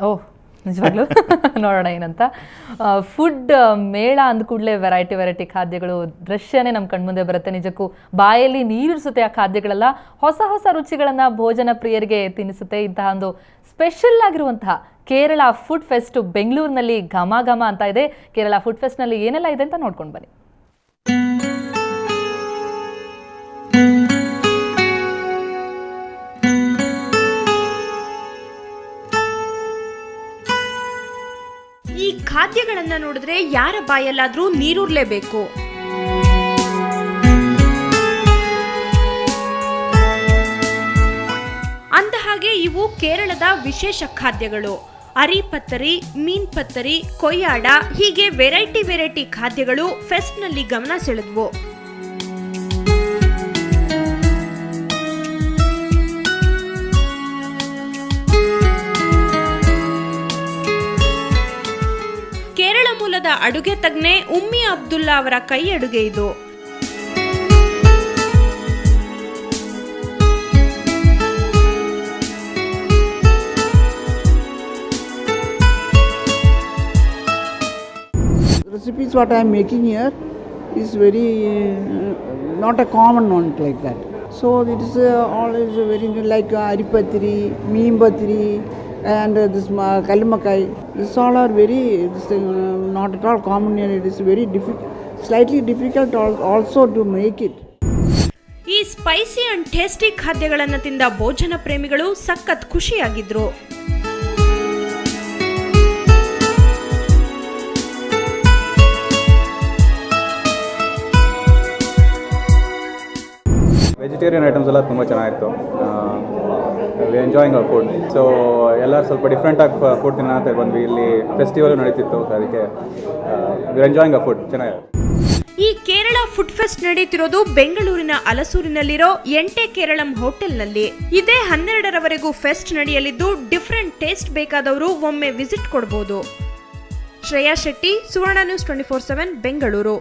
ಓಹ್! ನಿಜವಾಗ್ಲೂ ನೋಡೋಣ ಏನಂತ. ಫುಡ್ ಮೇಳ ಅಂದ ಕೂಡಲೇ ವೆರೈಟಿ ಖಾದ್ಯಗಳು ದೃಶ್ಯನೇ ನಮ್ಮ ಕಣ್ಮುಂದೆ ಬರುತ್ತೆ. ನಿಜಕ್ಕೂ ಬಾಯಲ್ಲಿ ನೀರಿರಿಸುತ್ತೆ ಆ ಖಾದ್ಯಗಳೆಲ್ಲ. ಹೊಸ ರುಚಿಗಳನ್ನು ಭೋಜನ ಪ್ರಿಯರಿಗೆ ತಿನ್ನಿಸುತ್ತೆ. ಇಂತಹ ಒಂದು ಸ್ಪೆಷಲ್ ಆಗಿರುವಂತಹ ಕೇರಳ ಫುಡ್ ಫೆಸ್ಟ್ ಬೆಂಗಳೂರಿನಲ್ಲಿ ಘಮ ಅಂತ ಇದೆ. ಕೇರಳ ಫುಡ್ ಫೆಸ್ಟ್ನಲ್ಲಿ ಏನೆಲ್ಲ ಇದೆ ಅಂತ ನೋಡ್ಕೊಂಡು ಬನ್ನಿ. ಈ ಖಾದ್ಯಗಳನ್ನ ನೋಡಿದ್ರೆ ಯಾರ ಬಾಯಲ್ಲಾದ್ರೂ ನೀರೂರ್ಲೇಬೇಕು. ಅಂದಹಾಗೆ ಇವು ಕೇರಳದ ವಿಶೇಷ ಖಾದ್ಯಗಳು. ಅರಿ ಪತ್ತರಿ, ಮೀನ್ ಪತ್ತರಿ, ಕೊಯ್ಯಾಡ ಹೀಗೆ ವೆರೈಟಿ ಖಾದ್ಯಗಳು ಫೆಸ್ಟ್ನಲ್ಲಿ ಗಮನ ಸೆಳೆದ್ವು. ಕೇರಳ ಮೂಲದ ಅಡುಗೆ ತಜ್ಞೆ ಉಮ್ಮಿ ಅಬ್ದುಲ್ಲಾ ಅವರ ಕೈ ಅಡುಗೆ ಇದು. Recipes what I am making here is very not a common one like that. So it is always very like aripatri, meembatri, and this kalimakai. This all are very not at all common here. It is very slightly difficult also to make it. ಈ spicy and tasty ಖಾದ್ಯಗಳನ್ನು ತಿಂದ ಭೋಜನ ಪ್ರೇಮಿಗಳು ಸಖತ್ ಖುಷಿಯಾಗಿದ್ರು. Vegetarian items ಎಲ್ಲ ತುಂಬ ಚೆನ್ನಾಗಿತ್ತು. We enjoying our food. So ಎಲ್ಲರೂ ಸ್ವಲ್ಪ ಡಿಫ್ರೆಂಟಾಗಿ ಫುಡ್ ತಿನ್ನೋಣ ಅಂತ ಬಂದ್ವಿ. ಇಲ್ಲಿ ಫೆಸ್ಟಿವಲ್ ನಡೀತಿತ್ತು, ಸೊ ಅದಕ್ಕೆ ವಿ ಎಂಜಾಯಿಂಗ್ ಅವರ್ ಫುಡ್. ಚೆನ್ನಾಗಿದೆ. ಈ ಕೇರಳ ಫುಡ್ ಫೆಸ್ಟ್ ನಡೀತಿರೋದು ಬೆಂಗಳೂರಿನ ಅಲಸೂರಿನಲ್ಲಿರೋ ಎಂಟೆ ಕೇರಳಂ ಹೋಟೆಲ್ನಲ್ಲಿ. ಇದೇ 12ರವರೆಗೂ ಫೆಸ್ಟ್ ನಡೆಯಲಿದ್ದು ಡಿಫ್ರೆಂಟ್ ಟೇಸ್ಟ್ ಬೇಕಾದವರು ಒಮ್ಮೆ ವಿಸಿಟ್ ಕೊಡಬಹುದು. ಶ್ರೇಯಾ ಶೆಟ್ಟಿ, ಸುವರ್ಣ ನ್ಯೂಸ್ 24/7 ಬೆಂಗಳೂರು.